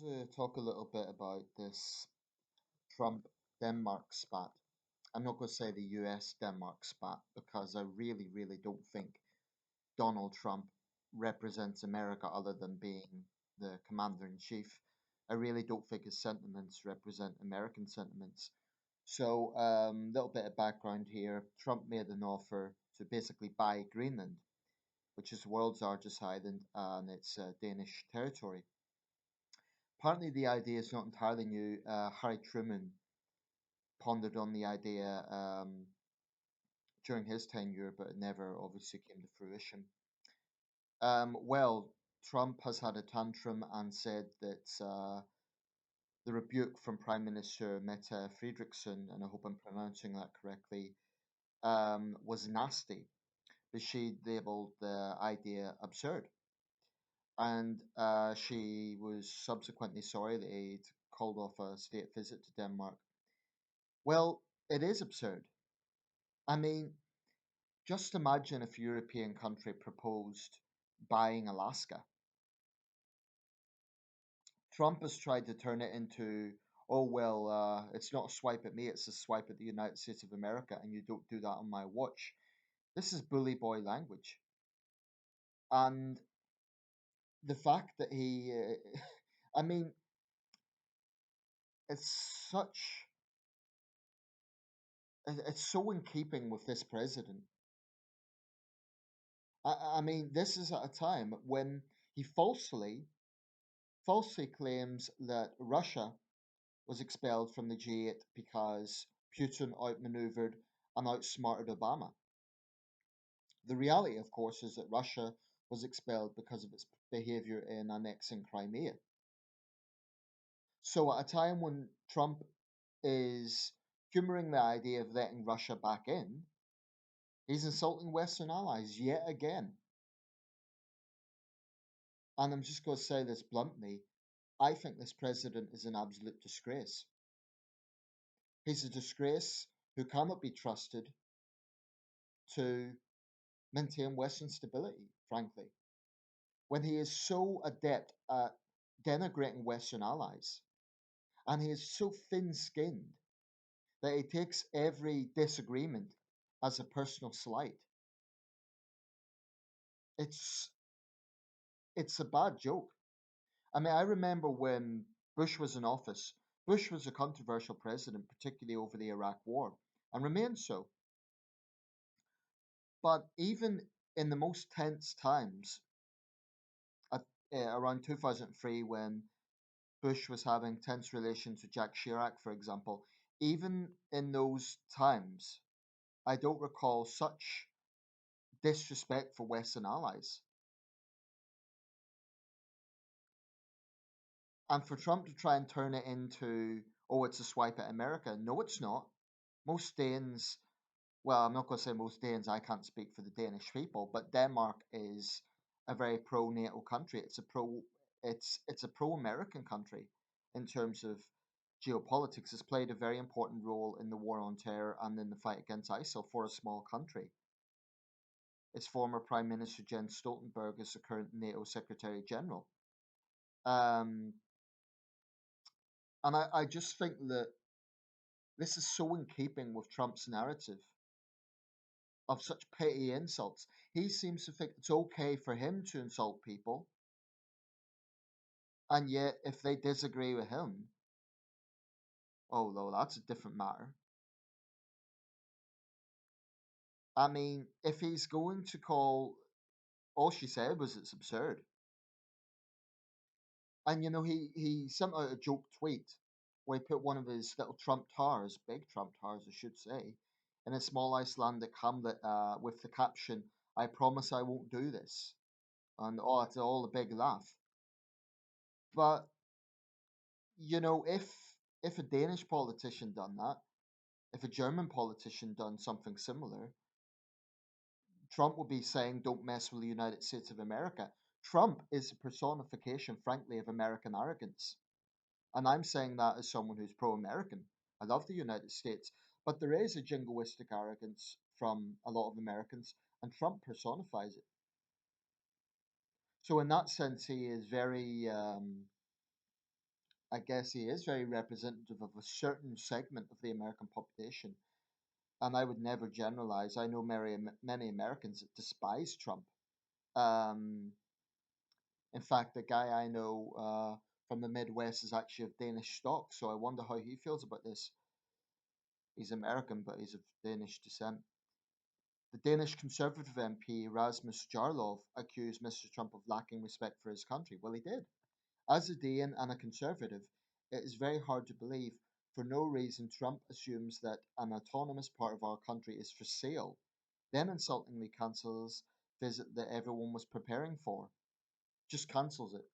To talk a little bit about this Trump Denmark spat. I'm not going to say the US Denmark spat because I really don't think Donald Trump represents America other than being the commander in chief. I really don't think his sentiments represent American sentiments. So, little bit of background here. Trump made an offer to basically buy Greenland, which is the world's largest island and it's Danish territory. Apparently, the idea is not entirely new. Harry Truman pondered on the idea during his tenure, but it never obviously came to fruition. Well, Trump has had a tantrum and said that the rebuke from Prime Minister Mette Frederiksen, and I hope I'm pronouncing that correctly, was nasty, but she labeled the idea absurd. And she was subsequently sorry that he'd called off a state visit to Denmark. Well, it is absurd. I mean, just imagine if a European country proposed buying Alaska. Trump has tried to turn it into, oh, well, it's not a swipe at me, it's a swipe at the United States of America, and you don't do that on my watch. This is bully boy language. And the fact that I mean, it's such, it's so in keeping with this president. I mean, this is at a time when he falsely claims that Russia was expelled from the G8 because Putin outmaneuvered and outsmarted Obama. The reality, of course, is that Russia was expelled because of its behavior in annexing Crimea. So, at a time when Trump is humoring the idea of letting Russia back in, he's insulting Western allies yet again. And I'm just going to say this bluntly, I think this president is an absolute disgrace. He's a disgrace who cannot be trusted to maintain Western stability, frankly. When he is so adept at denigrating Western allies, and he is so thin skinned that he takes every disagreement as a personal slight, it's it's a bad joke. I mean, I remember when Bush was in office, Bush was a controversial president, particularly over the Iraq War, and remains so. But even in the most tense times, at, around 2003, when Bush was having tense relations with Jack Chirac, for example, even in those times, I don't recall such disrespect for Western allies. And for Trump to try and turn it into, oh, it's a swipe at America, no, it's not. Most Danes, well, I'm not going to say most Danes, I can't speak for the Danish people, but Denmark is a very pro NATO country. It's a pro American country in terms of geopolitics. Has played a very important role in the war on terror and in the fight against ISIL for a small country. Its former Prime Minister Jens Stoltenberg is the current NATO Secretary General. Um, and I just think that this is so in keeping with Trump's narrative of such petty insults. He seems to think it's okay for him to insult people, and yet if they disagree with him, oh no, that's a different matter. I mean, if he's going to call, all she said was it's absurd. And he sent out a joke tweet where he put one of his little Trump towers, big Trump towers, I should say, in a small Icelandic hamlet with the caption, "I promise I won't do this." And oh, it's all a big laugh. But if a Danish politician done that, if a German politician done something similar, Trump would be saying, "Don't mess with the United States of America." Trump is a personification, frankly, of American arrogance. And I'm saying that as someone who's pro American. I love the United States. But there is a jingoistic arrogance from a lot of Americans, and Trump personifies it. So, in that sense, he is very I guess he is very representative of a certain segment of the American population. And I would never generalize. I know many Americans that despise Trump. Um, in fact, the guy I know from the Midwest is actually of Danish stock, so I wonder how he feels about this. He's American, but he's of Danish descent. The Danish Conservative MP Rasmus Jarlov accused Mr. Trump of lacking respect for his country. Well, he did. As a Dane and a Conservative, it is very hard to believe for no reason Trump assumes that an autonomous part of our country is for sale, then insultingly cancels visit that everyone was preparing for. Just cancels it.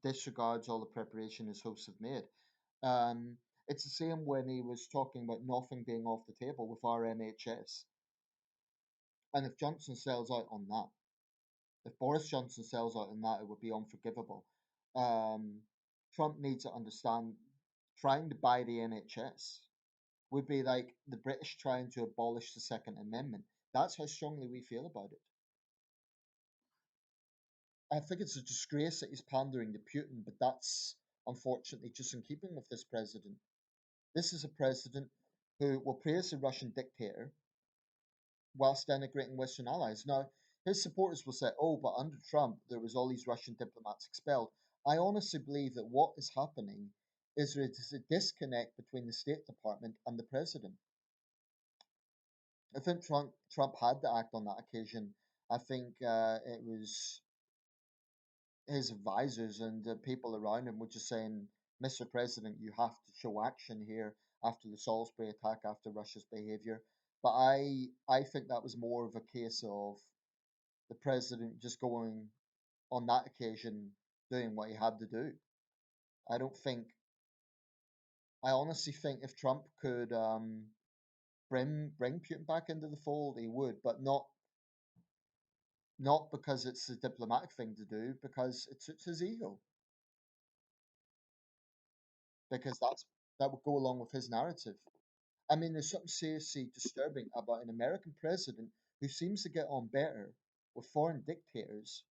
Disregards all the preparation his hosts have made. Um, it's the same when he was talking about nothing being off the table with our NHS. And if Johnson sells out on that, if Boris Johnson sells out on that, it would be unforgivable. Um, Trump needs to understand trying to buy the NHS would be like the British trying to abolish the Second Amendment. That's how strongly we feel about it. I think it's a disgrace that he's pandering to Putin, but that's unfortunately just in keeping with this president. This is a president who will praise the Russian dictator whilst denigrating Western allies. Now, his supporters will say, oh, but under Trump, there was all these Russian diplomats expelled. I honestly believe that what is happening is there is a disconnect between the State Department and the president. I think Trump had to act on that occasion. I think it was his advisors and the people around him were just saying, Mr. President, you have to show action here after the Salisbury attack, after Russia's behavior. But I think that was more of a case of the president just going on that occasion doing what he had to do. I don't think I honestly think if Trump could bring Putin back into the fold, he would, but not because it's a diplomatic thing to do, because it suits his ego. Because that would go along with his narrative. I mean, there's something seriously disturbing about an American president who seems to get on better with foreign dictators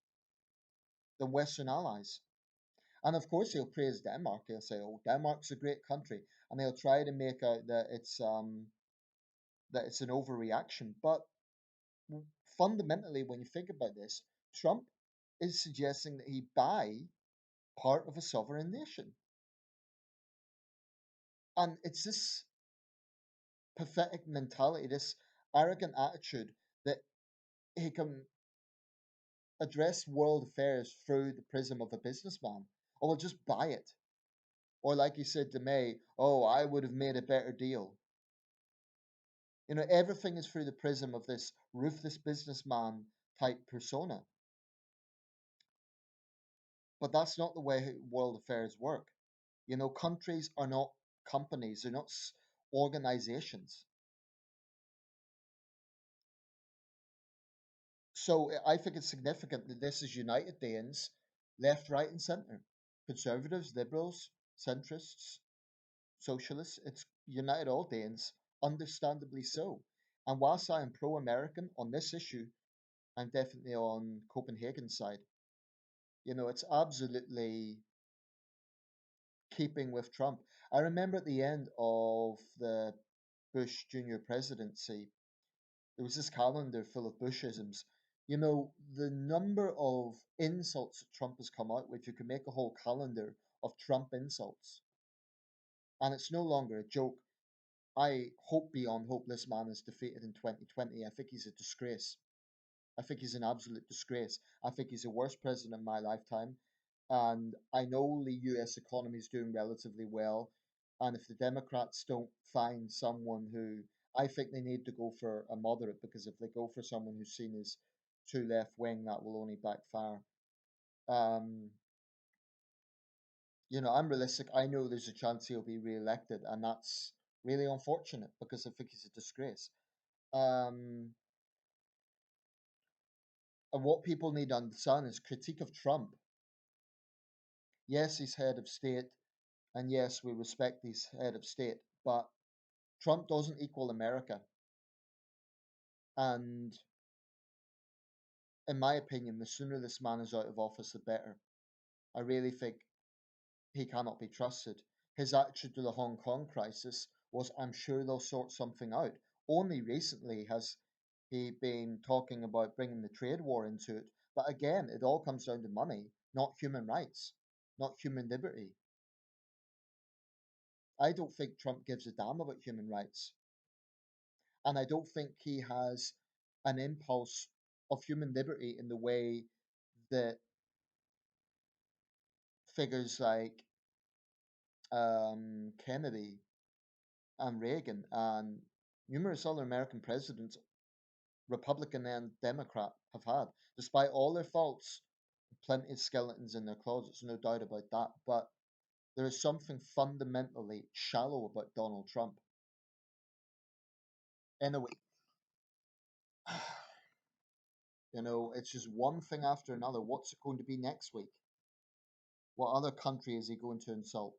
than Western allies. And of course, he'll praise Denmark. He'll say, "Oh, Denmark's a great country," and he'll try to make out that it's an overreaction. But fundamentally, when you think about this, Trump is suggesting that he buy part of a sovereign nation, and it's this pathetic mentality, this arrogant attitude that he can address world affairs through the prism of a businessman. Or will just buy it. Or like he said to May, oh, I would have made a better deal. Everything is through the prism of this ruthless businessman type persona. But that's not the way world affairs work. Countries are not companies, they're not organizations. So I think it's significant that this is United Danes, left, right, and centre. Conservatives, liberals, centrists, socialists. It's united all Danes, understandably so. And whilst I am pro American on this issue, I'm definitely on Copenhagen's side. It's absolutely keeping with Trump. I remember at the end of the Bush Jr. presidency, there was this calendar full of Bushisms. The number of insults that Trump has come out with, you could make a whole calendar of Trump insults. And it's no longer a joke. I hope beyond hope this man is defeated in 2020. I think he's a disgrace. I think he's an absolute disgrace. I think he's the worst president in my lifetime. And I know the US economy is doing relatively well. And if the Democrats don't find someone who I think they need to go for a moderate, because if they go for someone who's seen as too left wing, that will only backfire. Um, I'm realistic. I know there's a chance he'll be re-elected, and that's really unfortunate because I think he's a disgrace. Um, and what people need to understand is critique of Trump. Yes, he's head of state, and yes, we respect he's head of state, but Trump doesn't equal America. And in my opinion, the sooner this man is out of office, the better. I really think he cannot be trusted. His attitude to the Hong Kong crisis was, I'm sure they'll sort something out. Only recently has he been talking about bringing the trade war into it. But again, it all comes down to money, not human rights, not human liberty. I don't think Trump gives a damn about human rights. And I don't think he has an impulse of human liberty in the way that figures like Kennedy and Reagan and numerous other American presidents, Republican and Democrat, have had. Despite all their faults, plenty of skeletons in their closets, no doubt about that. But there is something fundamentally shallow about Donald Trump. Anyway, it's just one thing after another. What's it going to be next week? What other country is he going to insult?